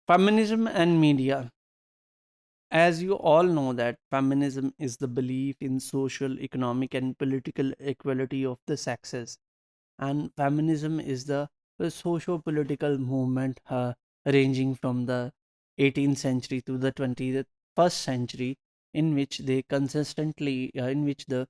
Feminism and media. As you all know that feminism is the belief in social, economic and political equality of the sexes. And feminism is the socio-political movement ranging from the 18th century to the 21st century, in which they consistently, in which the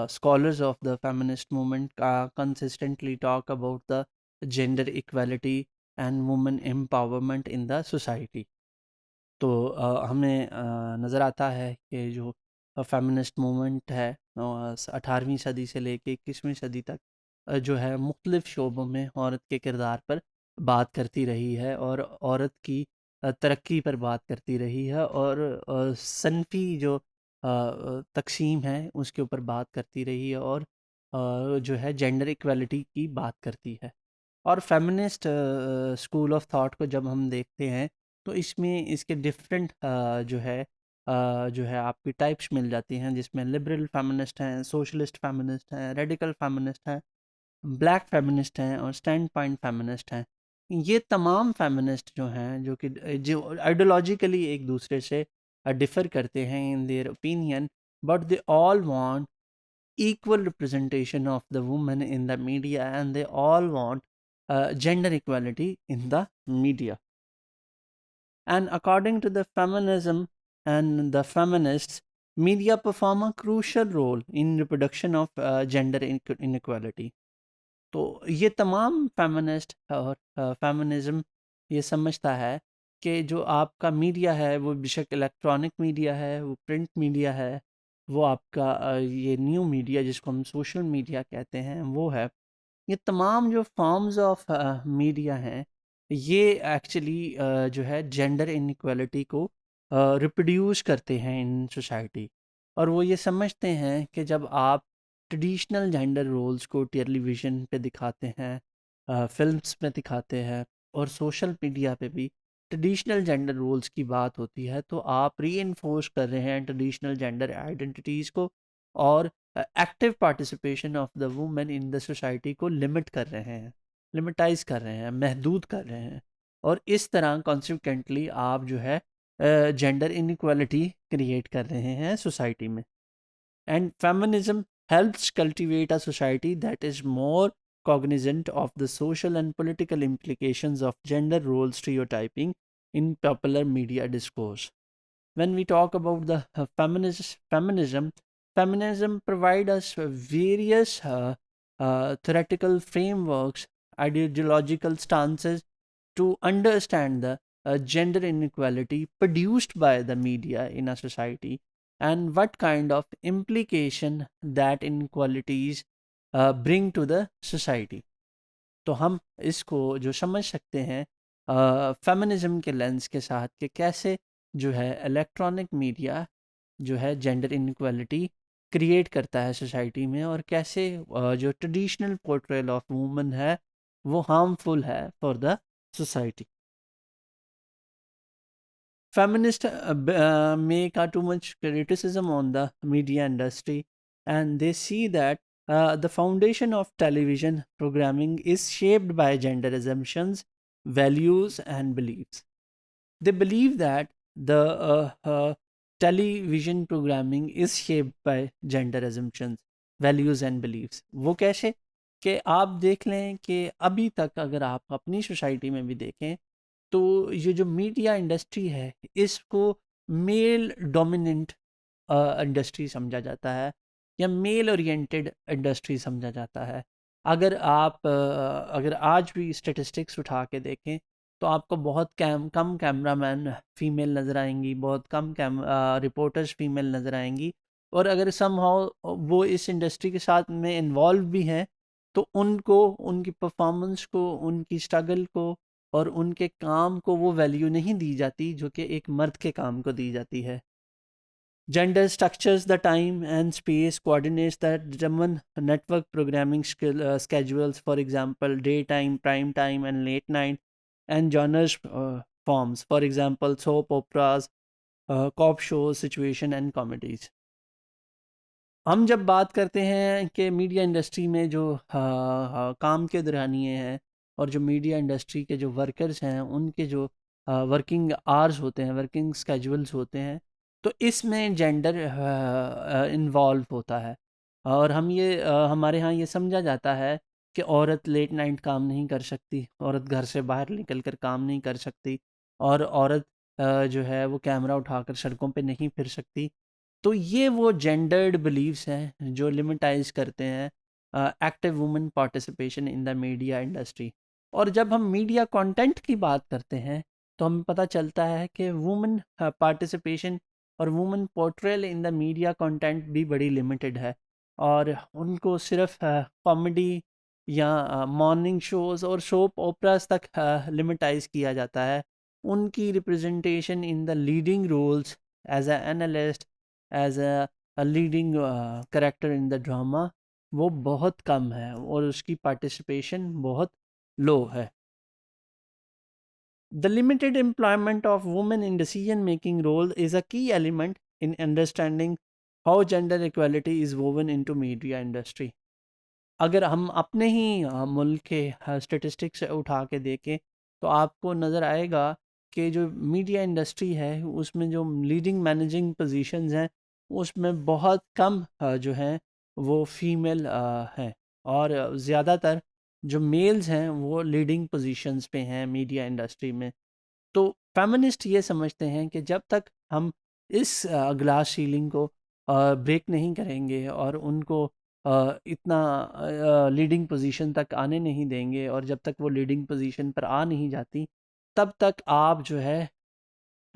scholars of the feminist movement consistently talk about the gender equality and women empowerment in the society. तो हमें नज़र आता है कि जो feminist movement है 18वीं सदी से लेके 21वीं सदी तक जो है मुख्तलिफ़ शोबों में औरत के किरदार पर बात करती रही है और औरत की तरक्की पर बात करती रही है और सनफ़ी जो तक़सीम है उसके ऊपर बात करती रही है और जो है जेंडर इक्वालिटी की बात करती है। और फेमिनिस्ट स्कूल ऑफ थॉट को जब हम देखते हैं तो इसमें इसके डिफरेंट जो है आपकी टाइप्स मिल जाती हैं, जिसमें लिबरल फेमिनिस्ट हैं, सोशलिस्ट फेमिनिस्ट हैं, रेडिकल फेमिनिस्ट हैं, ब्लैक फेमिनिस्ट हैं और स्टैंड पॉइंट फेमिनिस्ट हैं। ये तमाम फेमिनिस्ट जो हैं जो आइडियोलॉजिकली एक दूसरे से डिफ़र करते हैं in their opinion, but they all want equal representation of the women in the media, and they all want gender equality in the media. And according to the feminism and the feminists, media perform a crucial role in reproduction of gender inequality. तो ये तमाम feminist और feminism ये समझता है कि जो आपका मीडिया है वो बेशक इलेक्ट्रॉनिक मीडिया है, वो प्रिंट मीडिया है, वो आपका ये न्यू मीडिया जिसको हम सोशल मीडिया कहते हैं वो है। ये तमाम जो फॉर्म्स ऑफ मीडिया हैं ये एक्चुअली जो है जेंडर इनइक्वालिटी को रिप्रोड्यूस करते हैं इन सोसाइटी। और वो ये समझते हैं कि जब आप ट्रेडिशनल जेंडर रोल्स को टेलीविज़न पे दिखाते हैं, फिल्म्स में दिखाते हैं और सोशल मीडिया पे भी ट्रेडिशनल जेंडर रोल्स की बात होती है, तो आप रीइंफोर्स कर रहे हैं ट्रेडिशनल जेंडर आइडेंटिटीज़ को और active participation of the women in the society को लिमिट कर रहे हैं, लिमिटाइज कर रहे हैं, महदूद कर रहे हैं। और इस तरह कॉन्सिक्वेंटली आप जो है जेंडर इनइक्वालिटी क्रिएट कर रहे हैं सोसाइटी में। And feminism helps cultivate a society that is more cognizant of the social and political implications of gender role stereotyping in popular media discourse. When we talk about the feminism provide us various theoretical frameworks, ideological stances to understand the gender inequality produced by the media in a society and what kind of implication that inequalities bring to the society. तो हम इसको जो समझ सकते हैं feminism के lens के साथ कि कैसे जो है इलेक्ट्रॉनिक मीडिया जो है जेंडर इनक्वालिटी क्रिएट करता है सोसाइटी में और कैसे जो ट्रेडिशनल पोर्ट्रेल ऑफ वुमन है वो हार्मफुल है for the society. Feminists make too much criticism on the media industry, and they see that the foundation of television programming is shaped by gender assumptions, values, and beliefs. They believe that the television programming is shaped by gender assumptions, values, and beliefs. वो कैसे कि आप देख लें कि अभी तक अगर आप अपनी सोसाइटी में भी देखें तो ये जो मीडिया इंडस्ट्री है इसको मेल डोमिनेंट इंडस्ट्री समझा जाता है या मेल ओरिएंटेड इंडस्ट्री समझा जाता है। अगर आज भी स्टेटिस्टिक्स उठा के देखें तो आपको बहुत कम कैमरामैन फीमेल नज़र आएंगी, बहुत कम रिपोर्टर्स फीमेल नज़र आएंगी। और अगर समहाउ वो इस इंडस्ट्री के साथ में इन्वॉल्व भी हैं तो उनको, उनकी परफॉर्मेंस को, उनकी स्ट्रगल को और उनके काम को वो वैल्यू नहीं दी जाती जो कि एक मर्द के काम को दी जाती है। Gender structures the time and space, coordinates the determine network programming schedules, for example, daytime, prime time, and late night, and genres forms, for example, soap operas, cop shows, situation, and comedies. हम जब बात करते हैं कि media industry में जो काम के दौरानिए हैं और जो मीडिया इंडस्ट्री के जो वर्कर्स हैं उनके जो वर्किंग आवर्स होते हैं, वर्किंग स्केजुअल्स होते हैं, तो इसमें जेंडर इन्वॉल्व होता है। और हमारे यहाँ ये समझा जाता है कि औरत लेट नाइट काम नहीं कर सकती, औरत घर से बाहर निकल कर काम नहीं कर सकती, और औरत जो है वो कैमरा उठाकर सड़कों पे नहीं फिर सकती। तो ये वो जेंडर्ड बिलीव्स हैं जो लिमिटाइज करते हैं active women participation in the media industry. और जब हम मीडिया कंटेंट की बात करते हैं तो हमें पता चलता है कि वुमेन पार्टिसिपेशन और women portrayal in the media content भी बड़ी लिमिटेड है, और उनको सिर्फ कॉमेडी या मॉर्निंग शोज़ और सोप ओपरास तक लिमिटाइज किया जाता है। उनकी representation in the leading roles as a analyst, as a leading character in the drama, वो बहुत कम है और उसकी पार्टिसिपेशन बहुत लो है। The limited employment of women in decision making role is a key element in understanding how gender equality is woven into media industry. अगर हम अपने ही मुल्क के स्टेटिस्टिक्स उठा के देखें तो आपको नज़र आएगा कि जो मीडिया इंडस्ट्री है उसमें जो लीडिंग मैनेजिंग पोजीशंस हैं उसमें बहुत कम जो हैं वो फीमेल हैं, और ज़्यादातर जो मेल्स हैं वो लीडिंग पोजीशंस पे हैं मीडिया इंडस्ट्री में। तो फेमिनिस्ट ये समझते हैं कि जब तक हम इस ग्लास सीलिंग को ब्रेक नहीं करेंगे और उनको इतना लीडिंग पोजीशन तक आने नहीं देंगे, और जब तक वो लीडिंग पोजीशन पर आ नहीं जाती तब तक आप जो है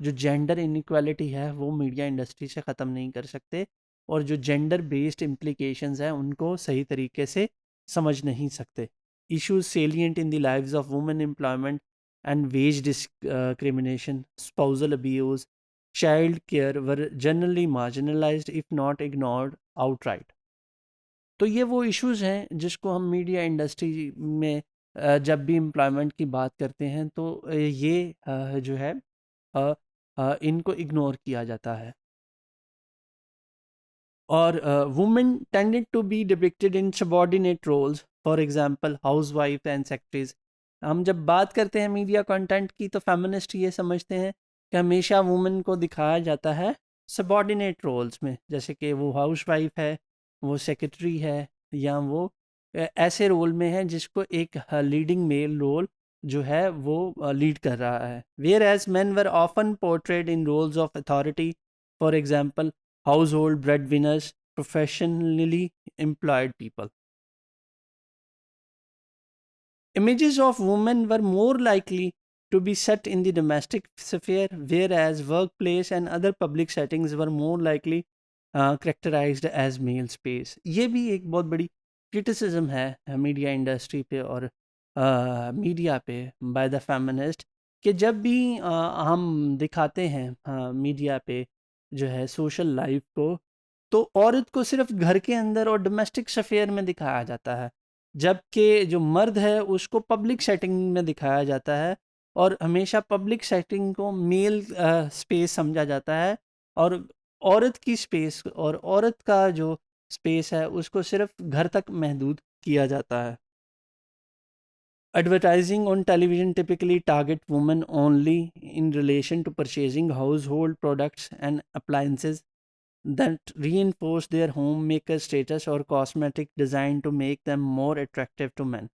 जो जेंडर इनइक्वालिटी है वो मीडिया इंडस्ट्री से ख़त्म नहीं कर सकते, और जो जेंडर बेस्ड इम्प्लीकेशंस हैं उनको सही तरीके से समझ नहीं सकते। Issues salient in the lives of women employment and wage discrimination, spousal abuse, child care were generally marginalised if not ignored outright. तो ये वो इश्यूज हैं जिसको हम मीडिया इंडस्ट्री में जब भी एम्प्लॉयमेंट की बात करते हैं तो ये जो है इनको इग्नोर किया जाता है। और women tended to be depicted in subordinate roles, for example housewife and secretaries. हम जब बात करते हैं मीडिया कंटेंट की तो फेमिनिस्ट ये समझते हैं कि हमेशा वुमेन को दिखाया जाता है सबॉर्डिनेट रोल्स में, जैसे कि वो हाउसवाइफ है, वो सेक्रेटरी है, या वो ऐसे रोल में है जिसको एक लीडिंग मेल रोल जो है वो लीड कर रहा है। Whereas men were often portrayed in roles of authority, for example household breadwinners, professionally employed people. Images of women were more likely to be set in the domestic sphere, whereas workplace and other public settings were more likely characterized as male space. ये भी एक बहुत बड़ी criticism है media industry पे और media पे by the feminist, कि जब भी हम दिखाते हैं मीडिया पे जो है सोशल लाइफ को, तो औरत को सिर्फ घर के अंदर और डोमेस्टिक अफेयर में दिखाया जाता है, जबकि जो मर्द है उसको पब्लिक सेटिंग में दिखाया जाता है, और हमेशा पब्लिक सेटिंग को मेल स्पेस समझा जाता है, और औरत की स्पेस और औरत का जो स्पेस है उसको सिर्फ घर तक महदूद किया जाता है। Advertising on television typically target women only in relation to purchasing household products and appliances that reinforce their homemaker status or cosmetic design to make them more attractive to men.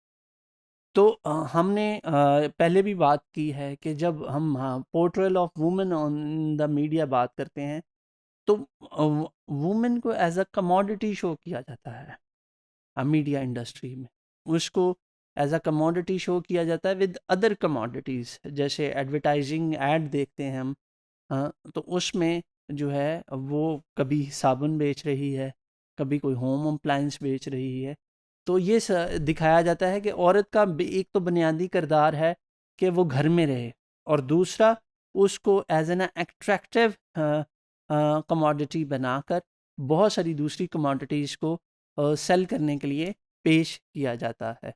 तो हमने पहले भी बात की है कि जब हम portrayal of women on the media बात करते हैं तो वुमेन को एज अ कमोडिटी शो किया जाता है मीडिया इंडस्ट्री में। उसको एज अ कमोडिटी शो किया जाता है विद अदर कमोडिटीज़, जैसे एडवर्टाइजिंग ऐड देखते हैं हम, तो उसमें जो है वो कभी साबुन बेच रही है, कभी कोई होम अप्लायंस बेच रही है। तो ये दिखाया जाता है कि औरत का एक तो बुनियादी किरदार है कि वो घर में रहे, और दूसरा उसको एज एन एट्रैक्टिव कमोडिटी बनाकर बहुत सारी दूसरी कमोडिटीज़ को सेल करने के लिए पेश किया जाता है।